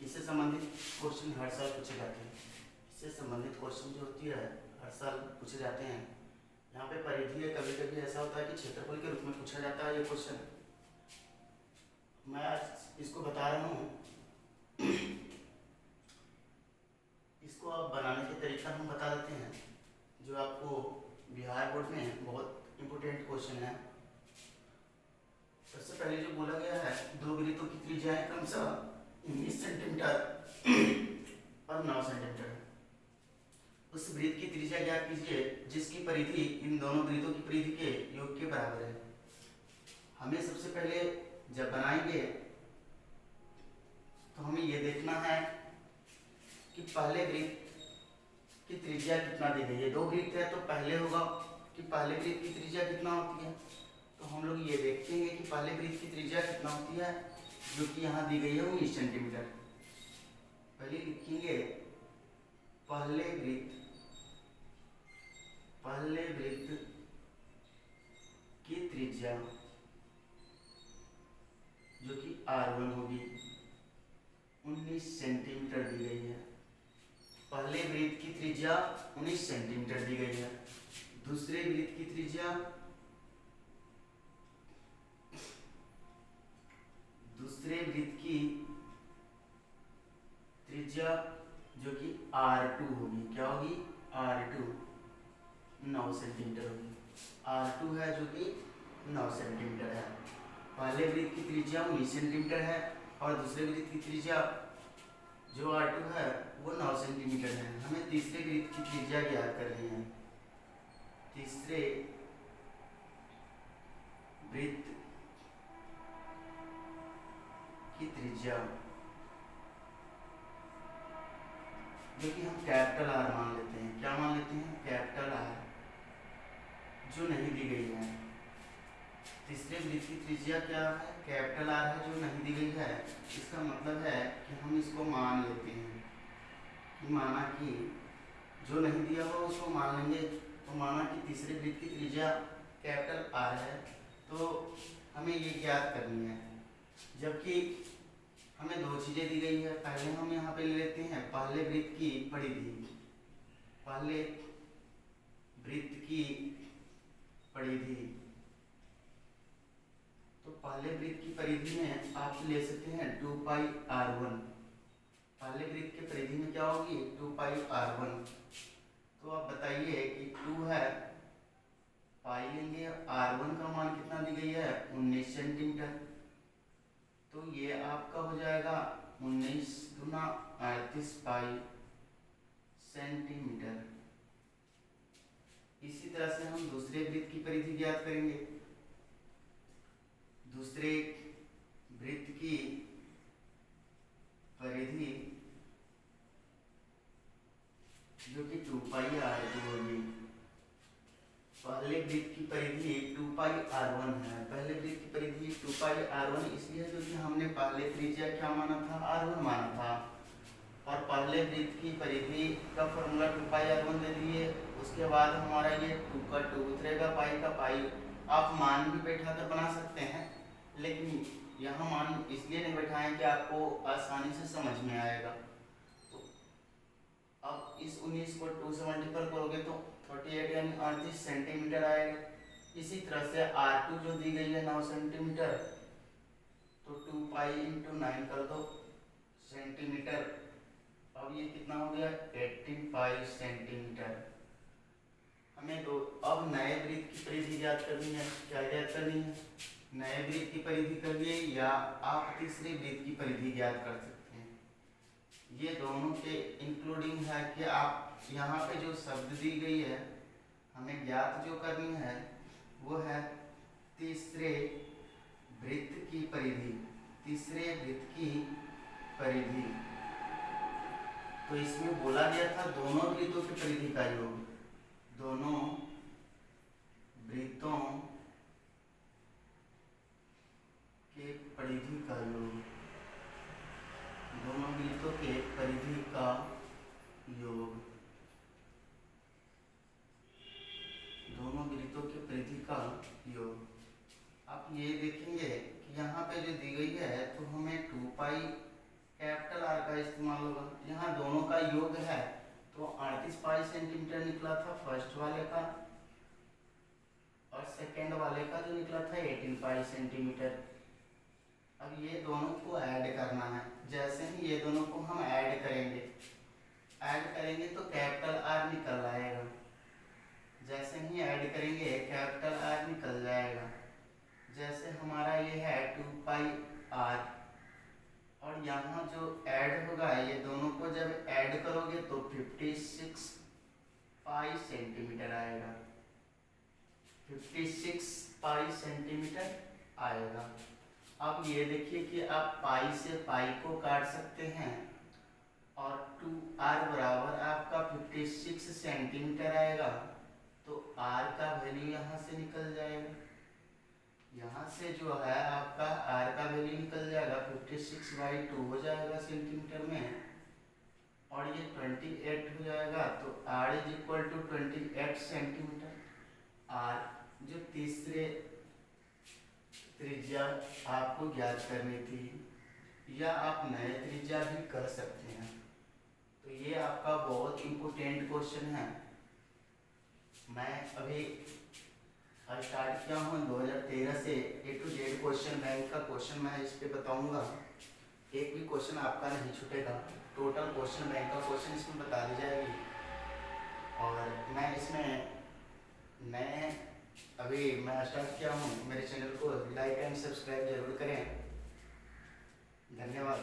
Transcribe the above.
इससे संबंधित क्वेश्चन हर साल पूछे जाते हैं। इससे संबंधित क्वेश्चन जो होती है हर साल पूछे जाते हैं। यहाँ पे परिधि है, कभी कभी ऐसा होता है कि क्षेत्रफल के रूप में पूछा जाता है ये क्वेश्चन। मैं आज इसको बता रहा हूँ। इसको आप बनाने के तरीका हम बता देते हैं, जो आपको बिहार बोर्ड में बहुत इम्पोर्टेंट क्वेश्चन है। सबसे पहले जो बोला गया है, दो वृत्तों की त्रिज्याएं क्रमशः 19 सेंटीमीटर और 9 सेंटीमीटर। उस वृत्त की त्रिज्या ज्ञात कीजिए जिसकी परिधि इन दोनों वृत्तों की परिधि के योग के बराबर है। हमें सबसे पहले जब बनाएंगे तो हमें यह देखना है कि पहले वृत्त की त्रिज्या कितना दी गई है। दो वृत्त है तो पहले होगा कि पहले वृत्त की त्रिज्या कितना होती है। तो हम लोग ये देखेंगे कि पहले वृत्त की त्रिज्या कितना होती है, जो कि यहाँ दी गई है 19 सेंटीमीटर। पहले लिखेंगे पहले वृत्त की त्रिज्या जो कि R1 होगी 19 सेंटीमीटर दी गई है। पहले वृत्त की त्रिज्या 19 सेंटीमीटर दी गई है। दूसरे वृत्त की त्रिज्या जो कि R2 होगी, क्या होगी R2 9 सेंटीमीटर होगी। R2 है जो कि 9 सेंटीमीटर है। पहले वृत्त की त्रिज्या 19 सेंटीमीटर है और दूसरे वृत्त की त्रिज्या जो R2 है वो 9 सेंटीमीटर है। हमें तीसरे वृत्त की त्रिज्या ज्ञात करनी है। तीसरे वृत्त की त्रिज्या जो कि हम कैपिटल R मान लेते हैं। क्या मान लेते हैं? कैपिटल R, जो नहीं दी गई है। तीसरे वृत्त की त्रिज्या क्या है? कैपिटल R है, जो नहीं दी गई है। इसका मतलब है कि हम इसको मान लेते हैं कि माना कि जो नहीं दिया हो उसको मान लेंगे। तो माना कि तीसरे वृत्त की त्रिज्या कैपिटल R है, तो हमें ये ज्ञात करनी है। जबकि हमें दो चीजें दी गई है। पहले हम यहाँ पे ले लेते हैं पहले वृत्त की परिधि। पहले वृत्त की परिधि, तो पहले वृत्त की परिधि में आप ले सकते हैं 2 पाई R1। पहले वृत्त के परिधि में क्या होगी? 2 पाई R1। तो आप बताइए कि 2 है, पाई लेंगे, R1 का मान कितना दी गई है? 19 सेंटीमीटर। तो ये आपका हो जाएगा 19 गुना 38 पाई सेंटीमीटर। इसी तरह से हम दूसरे वृत्त की परिधि ज्ञात करेंगे। दूसरे वृत्त की परिधि जो कि 2 पाई R2 होगी। पहले वृत्त की परिधि 2 पाई R1 है। पहले वृत्त की परिधि 2 पाई R1 इसलिए क्योंकि हमने पहले त्रिज्या क्या माना था? R1 माना था। और पहले वृत्त की परिधि का फॉर्मूला 2 पाई R1 दे दिए। उसके बाद हमारा ये 2 का 2 उतरेगा, पाई का पाई। आप मान भी बैठा कर बना सकते हैं, लेकिन यहाँ मान इसलिए नहीं बैठाएं कि आपको आसानी से समझ में आएगा। तो अब इस 19 को 2 से मल्टीपल करोगे तो 38 यानी 38 सेंटीमीटर आएगा। इसी तरह से R2 जो दी गई है 9 सेंटीमीटर, तो 2 पाई इंटू 9 कर दो सेंटीमीटर। अब ये कितना हो गया? 18 पाई सेंटीमीटर। हमें दो अब नए वृत्त की परिधि ज्ञात करनी है। क्या ज्ञात करनी है? नए वृत्त की परिधि करिए या आप तीसरे वृत्त की परिधि ज्ञात कर सकते हैं। ये दोनों के इंक्लूडिंग है कि आप यहाँ पे जो शब्द दी गई है हमें ज्ञात जो करनी है वो है तीसरे वृत्त की परिधि। तीसरे वृत्त की परिधि, तो इसमें बोला गया था दोनों वृत्तों की परिधि का योग। दोनों वृत्तों के परिधि का योग। दोनों वृत्तों के परिधि का योग। दोनों वृत्तों के परिधि का योग। आप ये देखेंगे कि यहाँ पे जो दी गई है तो हमें 2 पाई कैपिटल R का का योग है तो 38 पाई सेंटीमीटर निकला था फर्स्ट वाले का, और सेकेंड वाले का जो निकला था 18 पाई सेंटीमीटर। अब ये दोनों को ऐड करना है। जैसे ही ये दोनों को हम ऐड करेंगे तो कैपिटल आर निकल आएगा। जैसे ही ऐड करेंगे कैपिटल आर निकल जाएगा। जैसे हमारा ये है 2 पाई आर, और यहाँ जो ऐड होगा ये दोनों को जब ऐड करोगे तो 56 पाई सेंटीमीटर आएगा। 56 पाई सेंटीमीटर आएगा। अब ये देखिए कि आप पाई से पाई को काट सकते हैं, और 2r बराबर आपका 56 सेंटीमीटर आएगा, तो r का वैल्यू यहाँ से निकल जाएगा। यहाँ से जो है आपका r का वैल्यू निकल जाएगा 56/2 हो जाएगा सेंटीमीटर में, और ये 28 हो जाएगा। तो r = 28 सेंटीमीटर। r जो तीसरे त्रिज्या आपको ज्ञात करनी थी, या आप नए त्रिज्या भी कर सकते हैं। तो ये आपका बहुत इम्पोर्टेंट क्वेश्चन है। मैं अभी स्टार्ट किया हूँ 2013 से A to Z question bank का क्वेश्चन मैं इस पे बताऊंगा। एक भी क्वेश्चन आपका नहीं छूटेगा। टोटल क्वेश्चन बैंक का क्वेश्चन इसमें बता दी जाएगी। और मैं इसमें मैं स्टार्ट किया हूँ। मेरे चैनल को लाइक एंड सब्सक्राइब जरूर करें। धन्यवाद।